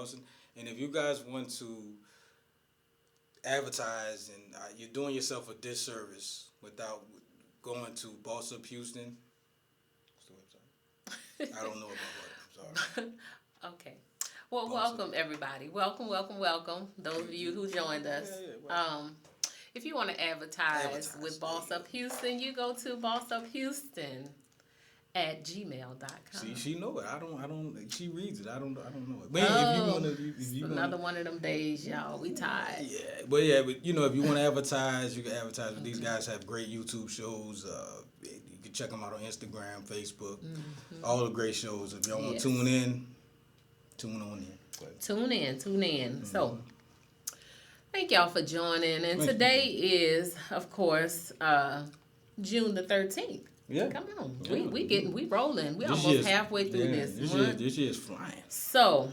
Dawson. And if you guys want to advertise, and you're doing yourself a disservice without going to Boss Up Houston. What's the website? I don't know about what. I'm sorry. Okay. Well, welcome everybody. Welcome. Those of you who joined us. If you want to advertise with Boss Up Houston, you go to bossuphouston@gmail.com. See, she know it. I don't. She reads it. I don't know it. But if you another one of them days, y'all. We tired. But if you want to advertise, you can advertise. But these guys have great YouTube shows. You can check them out on Instagram, Facebook. All the great shows. If y'all want to tune in, tune on in. Tune in. So, thank y'all for joining. And today is, of course, June the 13th. Yeah. Come on. Yeah. We rolling. We almost halfway through this month. This year's flying. So,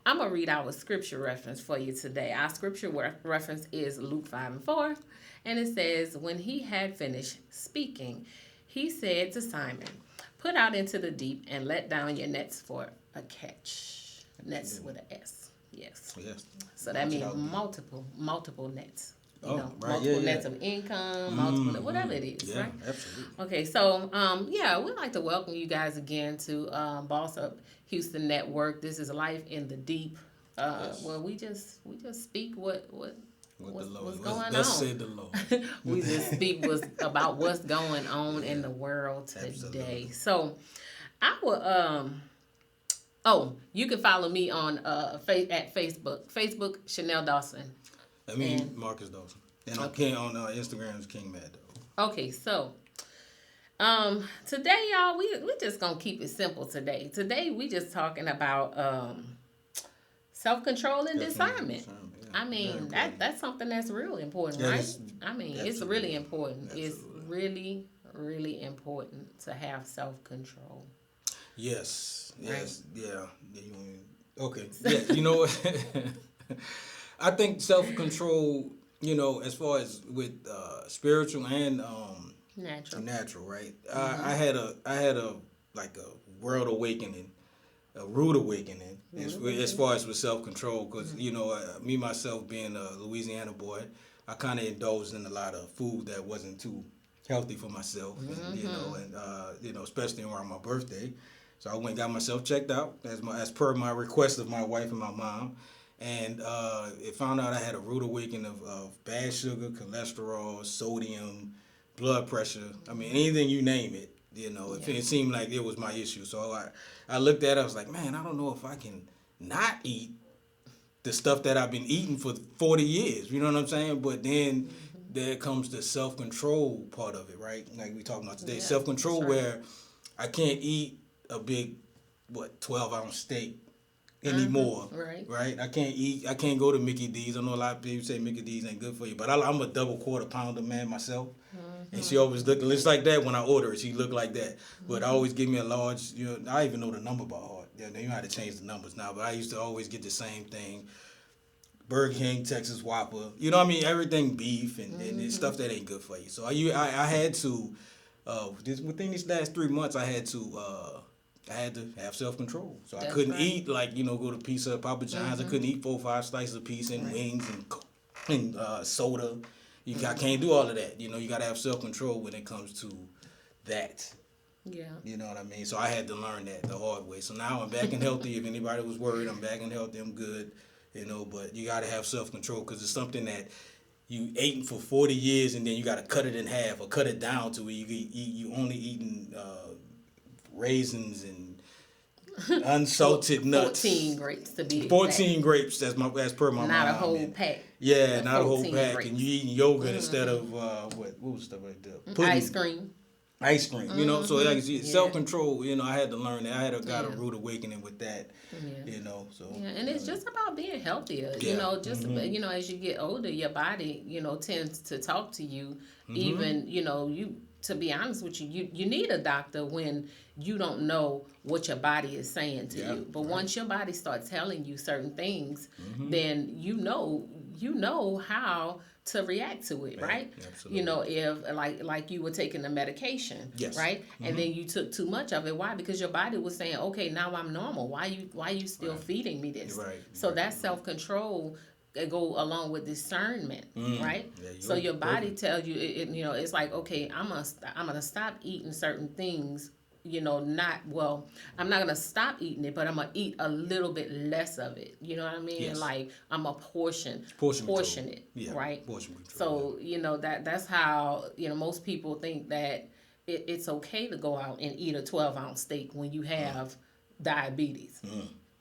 I'm going to read our scripture reference for you today. Our scripture reference is Luke 5:4. And it says, when he had finished speaking, he said to Simon, put out into the deep and let down your nets for a catch. Nets with an S. Yes. So that means multiple nets. Multiple nets of income, multiple whatever it is, right? Absolutely. Okay, so we'd like to welcome you guys again to Boss Up Houston Network. This is Life in the Deep. Well, we just speak what's going on. Thus said the Lord. We just speak about what's going on in the world today. Absolutely. So I will you can follow me on at Facebook Chanel Dawson. I mean Marcus Dawson. And on Instagram is King Mad Dog. Okay, so today, y'all, we just gonna keep it simple today. Today we just talking about self-control and discernment. Yeah. I mean that's something that's real important, right? It's really important. Absolutely. It's really, really important to have self-control. Yes. Right? Yeah. Okay. Yeah. You know what? I think self-control, as far as with spiritual and natural, right? I had a world awakening, a rude awakening, as far as with self-control, because me myself being a Louisiana boy, I kind of indulged in a lot of food that wasn't too healthy for myself, and especially around my birthday. So I went and got myself checked out as per my request of my wife and my mom. And it found out I had a rude awakening of bad sugar, cholesterol, sodium, blood pressure. I mean, anything you name it, it seemed like it was my issue. So I looked at it, I was like, man, I don't know if I can not eat the stuff that I've been eating for 40 years. You know what I'm saying? But then there comes the self-control part of it, right? Like we talking about today. Yeah, self-control where I can't eat a big, 12-ounce steak anymore, right? I can't go to Mickey D's. I know a lot of people say Mickey D's ain't good for you, but I'm a double quarter pounder man myself, and she always look just like that when I order it. She look like that, but I always give me a large. I even know the number by heart. Yeah, you know how to change the numbers now, but I used to always get the same thing. Burger King, Texas Whopper, everything beef and stuff that ain't good for you. So I had to, within these last 3 months, I had to have self-control. So I couldn't eat go to Pizza, Papa John's. I couldn't eat 4 or 5 slices of pizza and wings and soda. I can't do all of that. You got to have self-control when it comes to that. Yeah. You know what I mean? So I had to learn that the hard way. So now I'm back and healthy. If anybody was worried, I'm back and healthy. I'm good. But you got to have self-control because it's something that you ate for 40 years and then you got to cut it in half or cut it down to where you only eating raisins and unsalted nuts. 14 grapes to be 14 grapes, as per my mom. Not a whole pack. Yeah, not a whole pack. Grapes. And you eating yogurt instead of what was stuff like that? Pudding. Ice cream. So like self-control, I had to learn that. I had got a rude awakening with that. So and it's just about being healthier. As you get older, your body, tends to talk to you. Even, you to be honest with you, you need a doctor when you don't know what your body is saying to you. But once your body starts telling you certain things, then you know how to react to it, right? Absolutely. You know, if like you were taking the medication, right? And then you took too much of it. Why? Because your body was saying, okay, now I'm normal. Why you still feeding me this? So that's self-control that go along with discernment, right? Yeah, so your body tells you, you know, it's like, okay, I'm gonna stop eating certain things. You know, I'm not gonna stop eating it, but I'm gonna eat a little bit less of it. You know what I mean? Yes. Like I'm a portion it, right? Portion control. So you know that's how most people think that it's okay to go out and eat a 12-ounce steak when you have diabetes,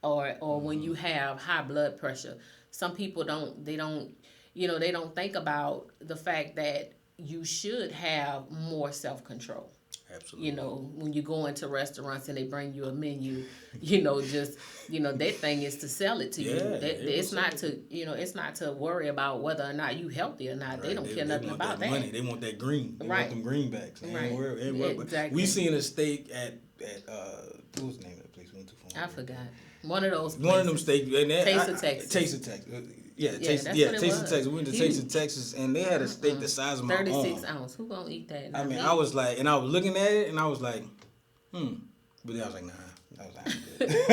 or when you have high blood pressure. Some people don't think about the fact that you should have more self-control. Absolutely. You know, when you go into restaurants and they bring you a menu, their thing is to sell it to you. It's not to worry about whether or not you healthy or not. Right. They don't care nothing about that. Money. They want that green. They want them greenbacks. Right. Exactly. We seen a steak at what was the name of the place we went to? I forgot. One of those places. One of them steaks. Taste of Texas. Taste of Texas. Taste of Texas. We went to Taste of Texas, and they had a steak the size of my arm. 36 ounce. Who gonna eat that? I mean, I was like, and I was looking at it, and I was like, But then I was like, nah. I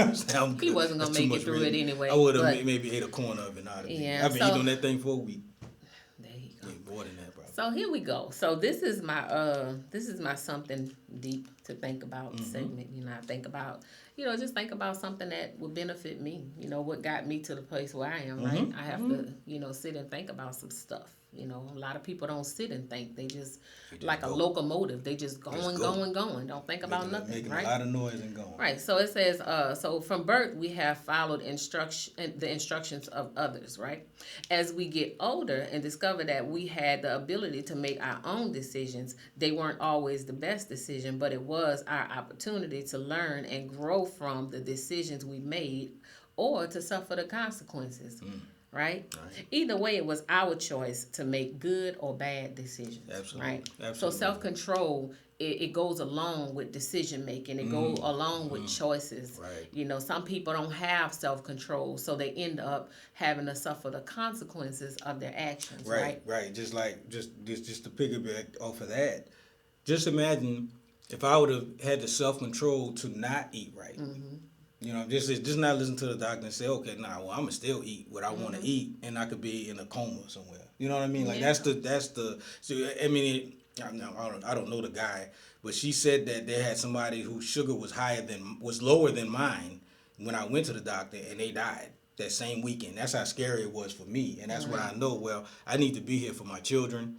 was like, I'm good. He wasn't gonna make it through it anyway. I would have maybe ate a corner of it. I've been eating on that thing for a week. There you go. More than that, probably. So here we go. So this is my something deep to think about segment. I think about. Just think about something that would benefit me. What got me to the place where I am, right? I have to, sit and think about some stuff. A lot of people don't sit and think. They just like a locomotive. They just going. Don't think about nothing, making right? a lot of noise and going. Right. So it says, so from birth we have followed the instructions of others, right? As we get older and discover that we had the ability to make our own decisions, they weren't always the best decision, but it was our opportunity to learn and grow from the decisions we made, or to suffer the consequences. Right? Either way, it was our choice to make good or bad decisions. Absolutely. Right? Absolutely. So self-control, it goes along with decision making. It goes along with choices. Right. Some people don't have self-control, so they end up having to suffer the consequences of their actions. Right. Right. Just to piggyback off of that, just imagine if I would have had the self-control to not eat right. Just not listen to the doctor and say, okay, I'm gonna still eat what I want to eat, and I could be in a coma somewhere. You know what I mean? Like that's the. So I mean, I don't know the guy, but she said that they had somebody whose sugar was lower than mine when I went to the doctor, and they died that same weekend. That's how scary it was for me, and that's when I know. Well, I need to be here for my children.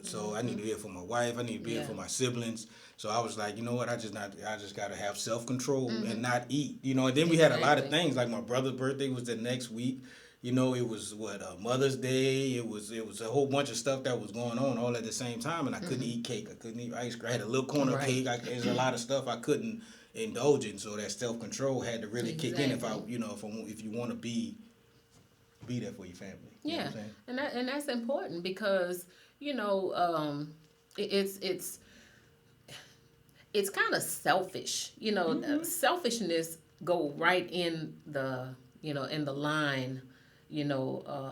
So I need to be here for my wife. I need to be here for my siblings. So I was like, you know what? I just got to have self-control and not eat. And then we had a lot of things. Like my brother's birthday was the next week. It was Mother's Day. It was a whole bunch of stuff that was going on all at the same time, and I couldn't eat cake. I couldn't eat ice cream. I had a little corner cake. There's a lot of stuff I couldn't indulge in. So that self-control had to really kick in if you want to be there for your family. You know what I'm saying? And that's important because it's kind of selfish. Selfishness go right in the in the line.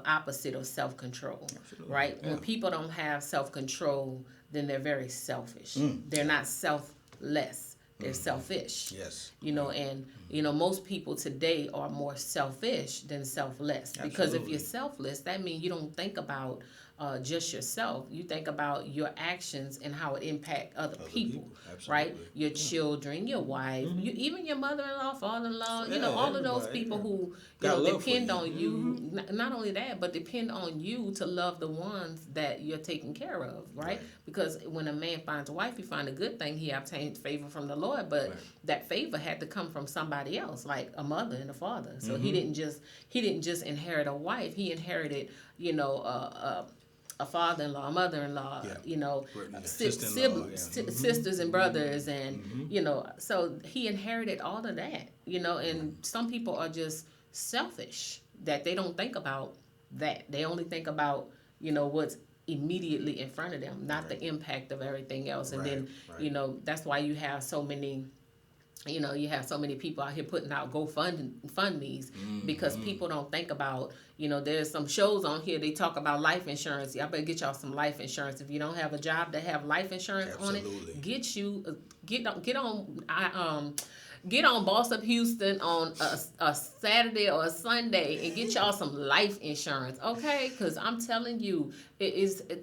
Opposite of self-control. Absolutely. Right? Yeah. When people don't have self-control, then they're very selfish. They're not selfless. They're selfish. Yes. And most people today are more selfish than selfless. Absolutely. Because if you're selfless, that means you don't think about just yourself. You think about your actions and how it impact other people. Right? Your children, your wife, even your mother-in-law, father-in-law, all of those people who depend on you. Not only that, but depend on you to love the ones that you're taking care of, right? Because when a man finds a wife, he finds a good thing. He obtains favor from the Lord, but that favor had to come from somebody else, like a mother and a father. So he didn't just inherit a wife. He inherited, a father-in-law, a mother-in-law, sisters and brothers, and so he inherited all of that, and some people are just selfish that they don't think about that. They only think about what's immediately in front of them, not the impact of everything else. And then, that's why you have so many. You have so many people out here putting out GoFundMe's because people don't think about, there's some shows on here, they talk about life insurance. Y'all better get y'all some life insurance. If you don't have a job that have life insurance on it, get on Boss Up Houston on a Saturday or a Sunday and get y'all some life insurance, okay? Because I'm telling you,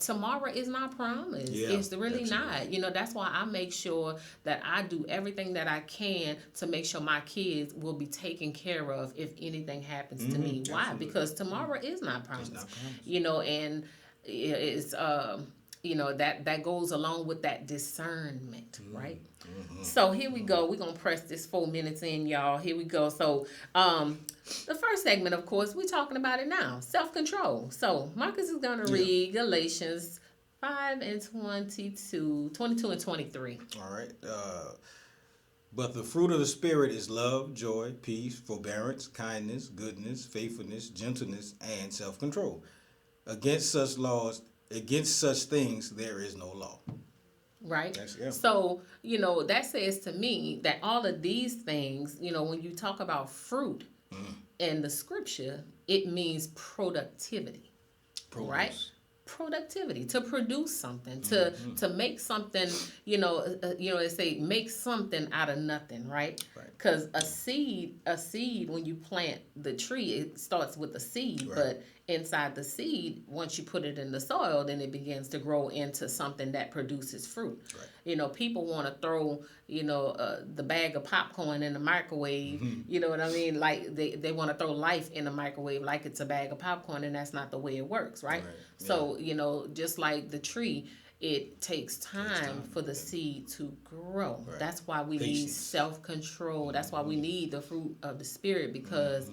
tomorrow is not promised. Yeah, it's really not. That's why I make sure that I do everything that I can to make sure my kids will be taken care of if anything happens to me. Why? Absolutely. Because tomorrow is not promised. It's not promised. And it's that goes along with that discernment, right? Mm-hmm. So here we go. We're going to press this 4 minutes in, y'all. Here we go. So the first segment, of course, we're talking about it now. Self-control. So Marcus is going to read Galatians 5 and 22 and 23. All right. But the fruit of the Spirit is love, joy, peace, forbearance, kindness, goodness, faithfulness, gentleness, and self-control. Against such things, there is no law. Right? So, that says to me that all of these things, when you talk about fruit in the scripture, it means productivity. Right? Productivity, to produce something, to make something, they say make something out of nothing, right? Because a seed, when you plant the tree, it starts with a seed, but inside the seed, once you put it in the soil, then it begins to grow into something that produces fruit. People want to throw, the bag of popcorn in the microwave, you know what I mean? Like they want to throw life in the microwave like it's a bag of popcorn, and that's not the way it works, right? So, just like the tree, it takes time for the seed to grow. That's why we need self-control. That's why we need the fruit of the Spirit, because,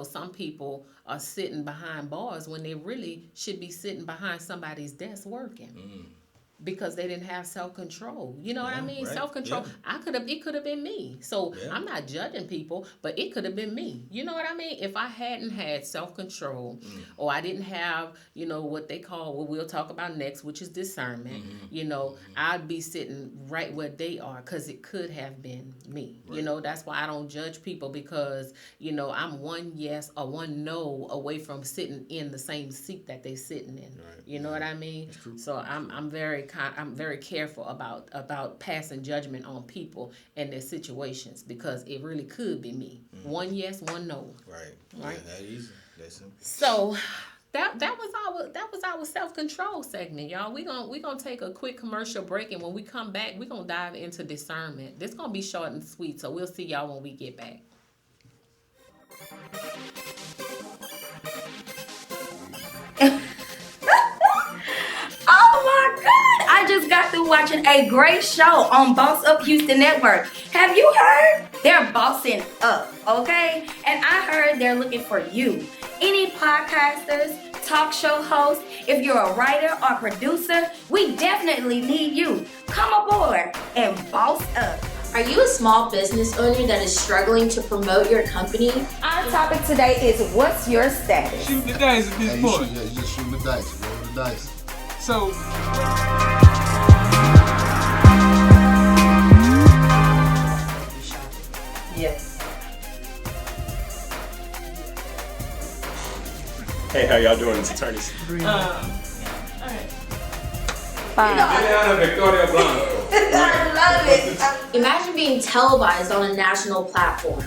some people are sitting behind bars when they really should be sitting behind somebody's desk working. Because they didn't have self-control. You know what I mean? Self-control. Yeah. It could have been me. So I'm not judging people, but it could have been me. You know what I mean? If I hadn't had self-control, or I didn't have, what they call, what we'll talk about next, which is discernment, I'd be sitting right where they are, because it could have been me. That's why I don't judge people, because, I'm one yes or one no away from sitting in the same seat that they're sitting in. You know what I mean? So I'm very careful about passing judgment on people and their situations, because it really could be me. One yes, one no. Right. Yeah, that easy. That's simple. So that was our self-control segment, y'all. We're gonna take a quick commercial break, and when we come back, we're gonna dive into discernment. This gonna be short and sweet, so we'll see y'all when we get back. I just got through watching a great show on Boss Up Houston Network. Have you heard? They're bossing up, okay? And I heard they're looking for you. Any podcasters, talk show hosts, if you're a writer or producer, we definitely need you. Come aboard and boss up. Are you a small business owner that is struggling to promote your company? Our topic today is, what's your status? Shoot the dice at this point. You just shoot the dice. Roll the dice. So... Yes. Hey, how y'all doing? It's attorneys. Alright. Victoria Blanco. I love it. Imagine being televised on a national platform.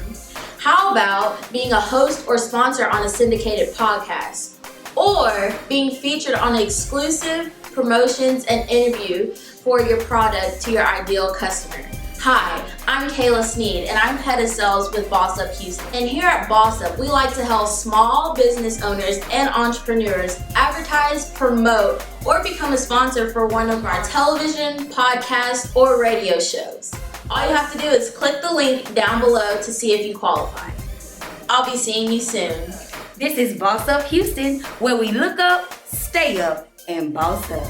How about being a host or sponsor on a syndicated podcast? Or being featured on exclusive promotions and interview for your product to your ideal customer. Hi, I'm Kayla Sneed, and I'm head of sales with Boss Up Houston. And here at Boss Up, we like to help small business owners and entrepreneurs advertise, promote, or become a sponsor for one of our television, podcast, or radio shows. All you have to do is click the link down below to see if you qualify. I'll be seeing you soon. This is Boss Up Houston, where we look up, stay up, and boss up.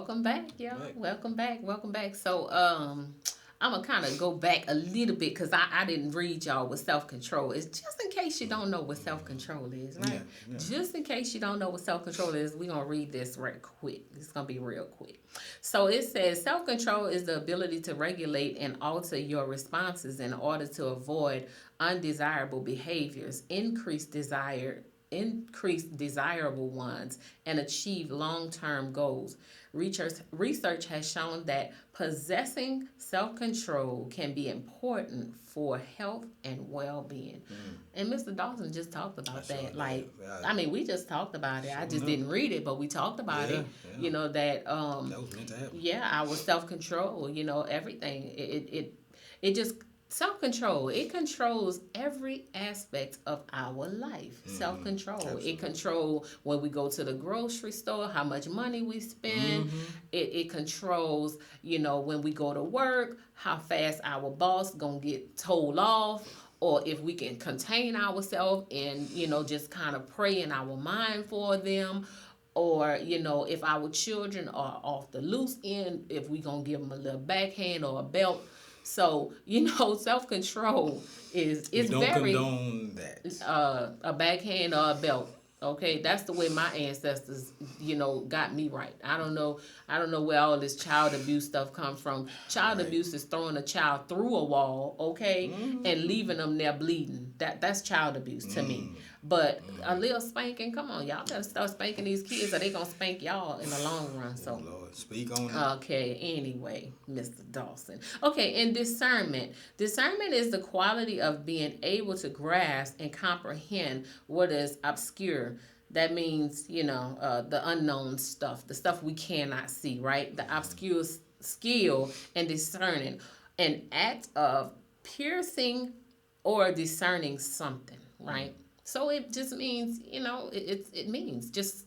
Welcome back, y'all. Welcome back. So, I'm gonna kind of go back a little bit because I didn't read y'all what self-control is. Just in case you don't know what self-control is, right? Yeah. Just in case you don't know what self-control is, we're gonna read this right quick. It's gonna be real quick. So it says self-control is the ability to regulate and alter your responses in order to avoid undesirable behaviors, increase desirable ones, and achieve long-term goals. Research has shown that possessing self-control can be important for health and well-being. And Mr. Dawson just talked about that. We just talked about it. I just didn't read it, but we talked about it. Yeah. You know that. That was meant to happen. Yeah, our self-control. You know everything. It just self-control. It controls every aspect of our life. Self-control. Absolutely. It controls when we go to the grocery store, how much money we spend. It controls, when we go to work, how fast our boss gonna get told off, or if we can contain ourselves and, just kind of pray in our mind for them. Or, if our children are off the loose end, if we gonna give them a little backhand or a belt. So, self-control is We don't very condone that. A backhand or a belt. Okay, that's the way my ancestors, got me right. I don't know where all this child abuse stuff comes from. Child abuse is throwing a child through a wall, okay, and leaving them there bleeding. That's child abuse to me. But a little spanking, come on, y'all better start spanking these kids, or they gonna spank y'all in the long run. So, Lord, speak on it. okay, anyway, Mr. Dawson. Okay, and discernment. Discernment is the quality of being able to grasp and comprehend what is obscure. That means, the unknown stuff, the stuff we cannot see, right? The obscure skill and discerning, an act of piercing or discerning something, right? So it just means, it means just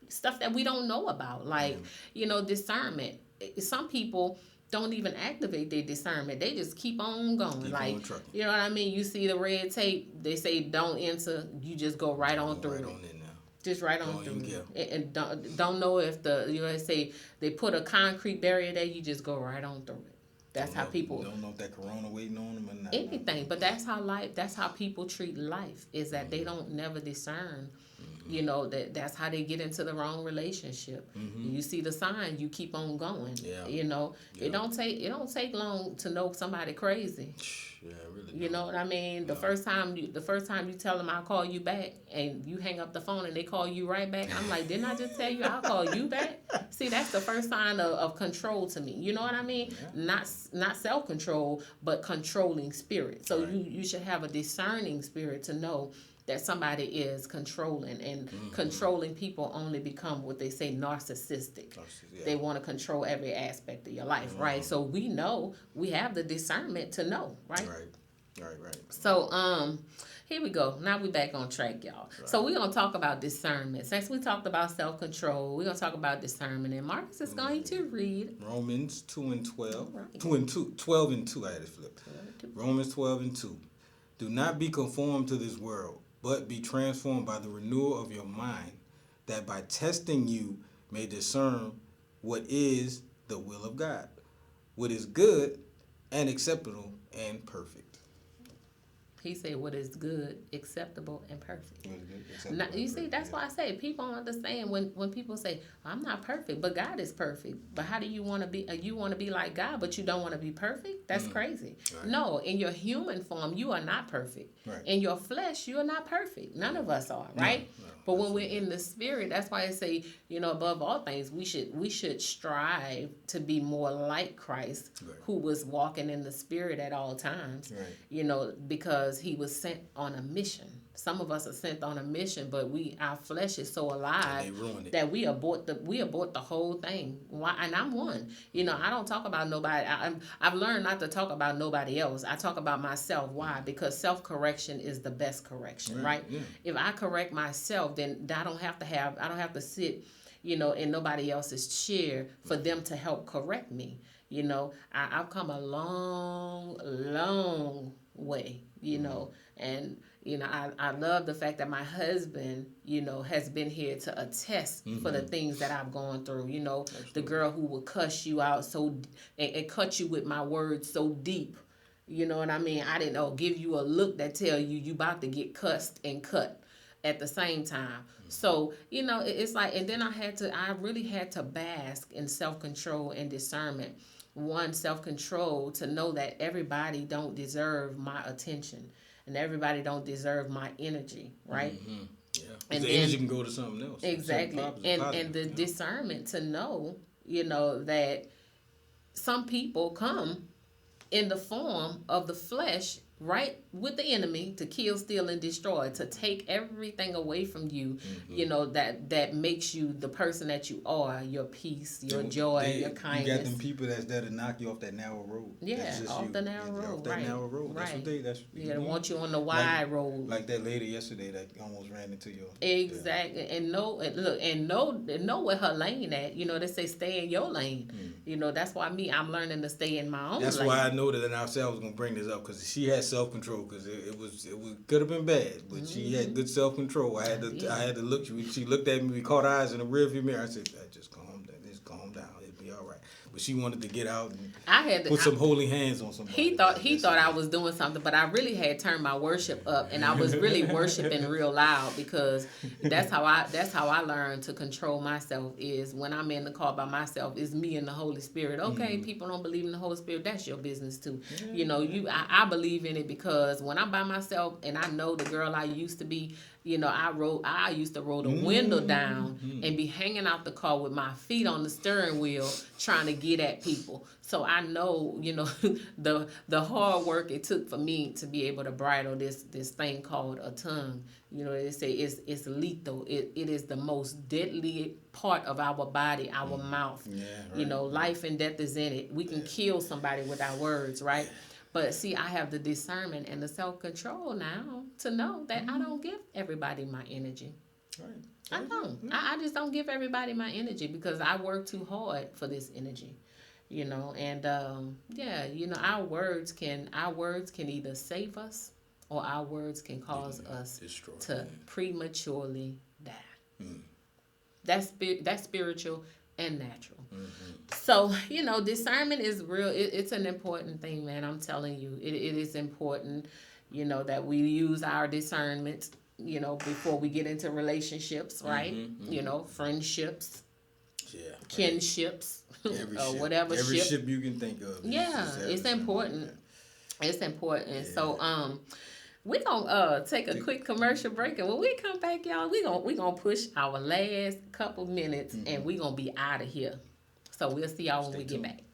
stuff that we don't know about, like, discernment. Some people don't even activate their discernment. They just keep on going. Keep like, on trucking. you know what I mean? You see the red tape, they say don't enter, you just go right on through Right it. on in now. Just right on Don't through even it. And don't know if they say they put a concrete barrier there, you just go right on through it. That's how people don't know if that corona waiting on them or not. Anything, but that's how people treat life, is that they don't never discern. That's how they get into the wrong relationship. You see the sign, you keep on going. It don't take long to know somebody crazy. Yeah, really. You know what I mean? The first time you tell them I'll call you back, and you hang up the phone and they call you right back, I'm like, didn't I just tell you I'll call you back? See, that's the first sign of control to me. You know what I mean? Yeah. Not self-control, but controlling spirit. So you should have a discerning spirit to know that somebody is controlling, and controlling people only become what they say narcissistic. Yeah. They want to control every aspect of your life, right? So we have the discernment to know, right? Right. So here we go. Now we back on track, y'all. Right. So we're gonna talk about discernment. Since we talked about self-control, we're gonna talk about discernment, and Marcus is going to read Romans 2:12. Right. 12:2. I had it flipped. Romans 12:2. Do not be conformed to this world, but be transformed by the renewal of your mind, that by testing you may discern what is the will of God, what is good and acceptable and perfect. He said what is good, acceptable, and perfect. Now, you see, that's why I say people understand when people say, I'm not perfect, but God is perfect. But how do you want to be? You want to be like God, but you don't want to be perfect? That's crazy. Right. No, in your human form, you are not perfect. Right. In your flesh, you are not perfect. None of us are, right? No, but when we're in the spirit, that's why I say, above all things, we should strive to be more like Christ, who was walking in the spirit at all times. Right. Because he was sent on a mission. Some of us are sent on a mission, but our flesh is so alive that we abort the whole thing. Why? And I'm one. I don't talk about nobody. I've learned not to talk about nobody else. I talk about myself. Why? Because self-correction is the best correction, right? Yeah. If I correct myself, then I don't have to sit, in nobody else's chair for them to help correct me. I've come a long, long way, and I love the fact that my husband, has been here to attest for the things that I've gone through. The girl who would cuss you out and cut you with my words so deep. You know what I mean? I didn't know, give you a look that tell you about to get cussed and cut at the same time. So, it's like, and then I really had to bask in self-control and discernment. One, self-control to know that everybody don't deserve my attention and everybody don't deserve my energy, right? Mm-hmm. Yeah. And the energy can go to something else. Exactly. And the discernment to know, that some people come in the form of the flesh, right, with the enemy to kill, steal, and destroy, to take everything away from you, that makes you the person that you are, your peace, your joy, your kindness. You got them people that's there to knock you off that narrow road. Yeah, off the narrow road. Off that narrow road. That's what they. They want you on the wide road. Like that lady yesterday that almost ran into you. Exactly, and know where her lane at. They say stay in your lane. That's why I'm learning to stay in my own lane. That's why I know that in ourselves was gonna bring this up, because she had self control, because it could have been bad, but she had good self control. I had to look. She looked at me. We caught eyes in the rearview mirror. I said, "Just calm down. Just calm down. It'll be all right." But she wanted to get out and put some holy hands on somebody. He thought I was doing something, but I really had turned my worship up, and I was really worshiping real loud, because that's how I learned to control myself. Is when I'm in the car by myself, it's me and the Holy Spirit. Okay, people don't believe in the Holy Spirit. That's your business too. I believe in it, because when I'm by myself and I know the girl I used to be. I used to roll the window down and be hanging out the car with my feet on the steering wheel trying to get at people. So I know, the hard work it took for me to be able to bridle this thing called a tongue. They say it's lethal. It is the most deadly part of our body, our mouth. Yeah, right. Life and death is in it. We can kill somebody with our words, right? But see, I have the discernment and the self-control now to know that I don't give everybody my energy. Right. I don't. I just don't give everybody my energy, because I work too hard for this energy. And our words can either save us, or our words can cause us to prematurely die. That's spiritual and natural. So, discernment is real. It's an important thing, man. I'm telling you, it is important, that we use our discernment, before we get into relationships, right? Friendships, kinships, whatever every ship you can think of. Yeah, it's important. It's important. Yeah. So, we're gonna take a quick commercial break, and when we come back, y'all, we gonna push our last couple minutes, and we gonna be out of here. So we'll see y'all when we get back.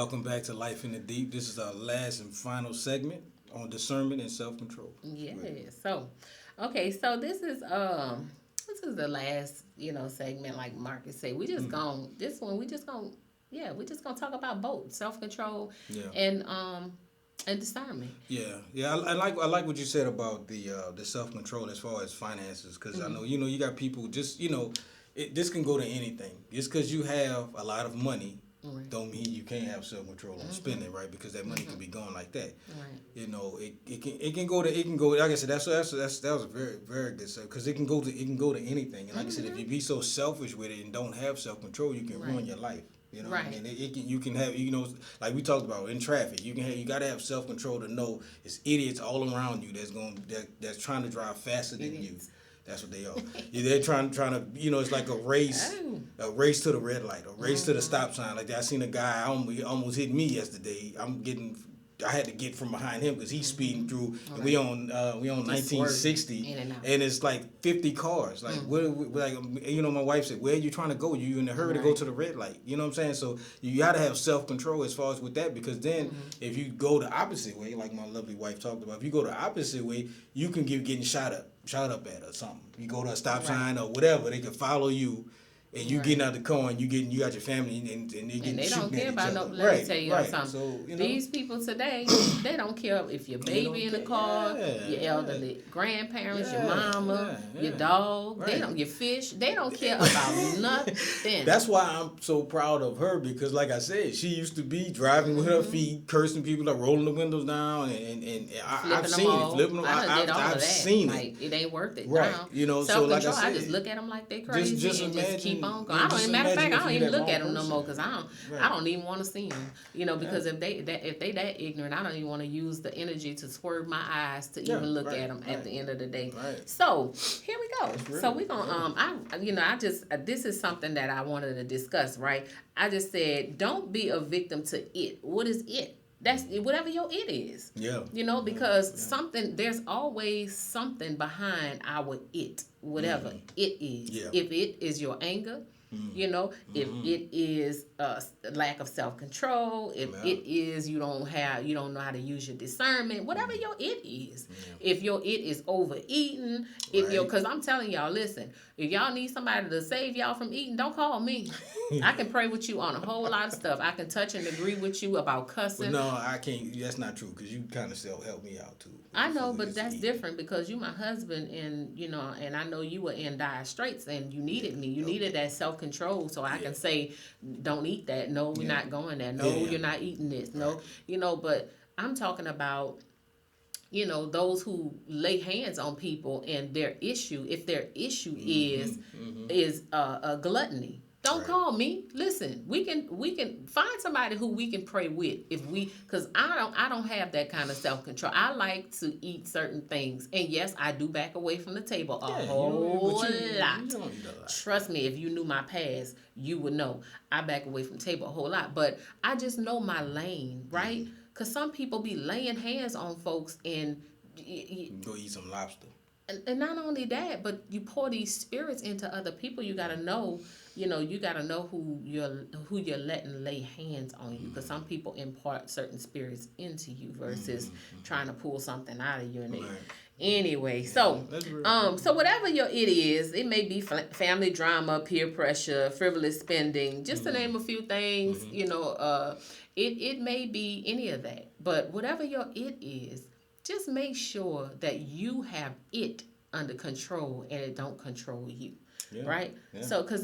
Welcome back to Life in the Deep. This is our last and final segment on discernment and self-control. Yeah. So, okay. So this is the last segment. Like Marcus said, we just gonna this one. We just gonna talk about both self-control and discernment. Yeah. I like what you said about the self-control as far as finances, because I know you got people just this can go to anything. Just because you have a lot of money. Right. Don't mean you can't have self-control on spending, right? Because that money can be gone like that. Right. It can go like I said, that was a very, very good stuff, because it can go to anything. And like I said, if you be so selfish with it and don't have self-control, you can ruin your life. You know what I mean? You can have like we talked about in traffic, you gotta have self-control to know it's idiots all around you that's trying to drive faster than you. That's what they are. They're trying to, it's like a race to the red light, a race to the stop sign. Like that. I seen a guy almost hit me yesterday. I had to get from behind him because he's speeding through. And we on 1960, and it's like 50 cars. Like my wife said, "Where are you trying to go? You in a hurry to go to the red light?" You know what I'm saying? So you got to have self-control as far as with that, because then if you go the opposite way, like my lovely wife talked about, if you go the opposite way, you can getting shot up at or something. You go to a stop sign or whatever, they can follow you. And you getting out the car, and you got your family, and they don't care about no. Let me tell you something. So, these people today, they don't care if your baby in the car, your elderly grandparents, your mama, your dog. They don't. Your fish. They don't care about nothing. That's why I'm so proud of her, because, like I said, she used to be driving with her feet, cursing people, like rolling the windows down, and I've seen it, flipping them. I've seen it. It ain't worth it. Right. Now. So like I said, I just look at them like they crazy just and imagine, just keep on going. Matter of fact, I don't even look at them no more, because I don't even want to see them. Because if they that ignorant, I don't even want to use the energy to swerve my eyes to even look at them at the end of the day. Right. So here we go. So we're gonna this is something that I wanted to discuss. Right. I just said, don't be a victim to it. What is it? That's whatever your it is. Yeah. Because there's always something behind our it, whatever it is. Yeah. If it is your anger, if it is lack of self-control, if it is you don't know how to use your discernment, whatever your it is. If your it is overeating, because I'm telling y'all, listen, if y'all need somebody to save y'all from eating, don't call me. I can pray with you on a whole lot of stuff. I can touch and agree with you about cussing. Well, no, I can't. That's not true, because you kind of help me out too. I know, but that's different, because you my husband, and and I know you were in dire straits and you needed me. You needed that self-control, so I can say, don't eat that. No, we're not going there. No, you're not eating this. No, but I'm talking about those who lay hands on people, and their issue, if their issue is a gluttony. Don't call me. Listen, we can find somebody who we can pray with, because I don't have that kind of self-control. I like to eat certain things, and yes, I do back away from the table a whole lot. Trust me, if you knew my past, you would know I back away from the table a whole lot. But I just know my lane, right? Because some people be laying hands on folks and go eat some lobster. And not only that, but you pour these spirits into other people. You gotta know, you gotta know who you're letting lay hands on you, because some people impart certain spirits into you versus trying to pull something out of you. Anyway, so whatever your it is, it may be family drama, peer pressure, frivolous spending, just to name a few things. It may be any of that, but whatever your it is, just make sure that you have it under control and it don't control you. Yeah, right? Yeah. So, because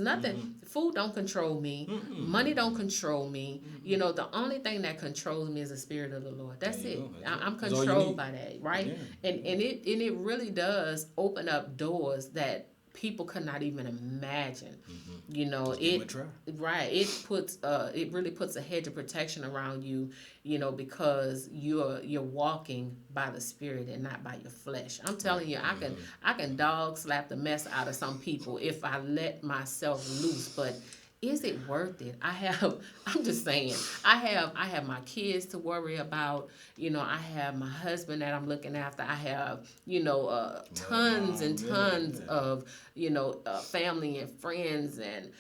food don't control me. Money don't control me. The only thing that controls me is the Spirit of the Lord. That's it. I'm controlled by that, right? Yeah. And it really does open up doors that people could not even imagine. It really puts a hedge of protection around you, because you're walking by the Spirit and not by your flesh. I'm telling you, I can dog slap the mess out of some people if I let myself loose, but is it worth it? I'm just saying, I have my kids to worry about, I have my husband that I'm looking after. I have, tons and tons of, family and friends and,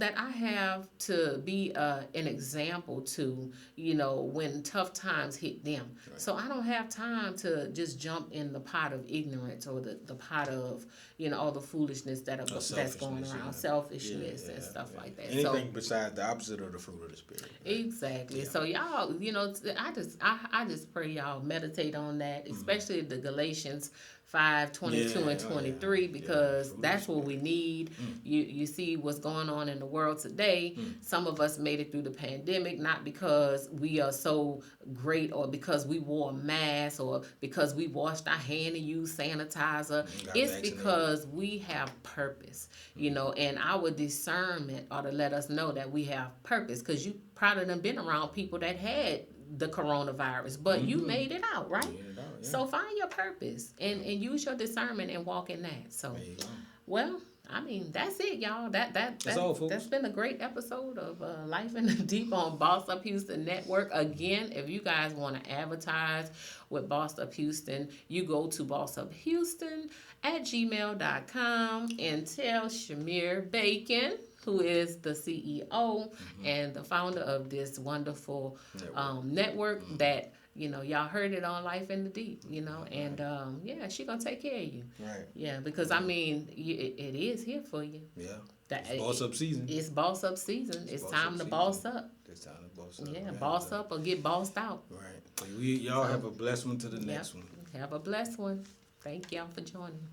that I have to be an example to, when tough times hit them. Right. So I don't have time to just jump in the pot of ignorance or the pot of, all the foolishness that's going around, selfishness and stuff like that. Anything besides the opposite of the fruit of the spirit. Right? Exactly. Yeah. So y'all, I just pray y'all meditate on that, especially the Galatians 5:22 and 23, because that's what we need. You see what's going on in the world today. Some of us made it through the pandemic not because we are so great or because we wore a mask or because we washed our hand and used sanitizer. It's because we have purpose, and our discernment ought to let us know that we have purpose, because you probably done been around people that had the coronavirus, but you made it out, right? So find your purpose and use your discernment and walk in that. So, well, I mean, that's it, y'all. That's all, folks. That's been a great episode of Life in the Deep on Boss Up Houston Network. Again, if you guys want to advertise with Boss Up Houston, you go to bossuphouston@gmail.com and tell Shamir Bacon, who is the CEO and the founder of this wonderful network that, y'all heard it on Life in the Deep, and she gonna take care of you. Right. Yeah, because I mean, it is here for you. Yeah. It's boss up season. It's boss up season. It's time to boss up. It's time to boss up. Yeah, right. Boss up or get bossed out. Right. Y'all have a blessed one to the next one. Have a blessed one. Thank y'all for joining.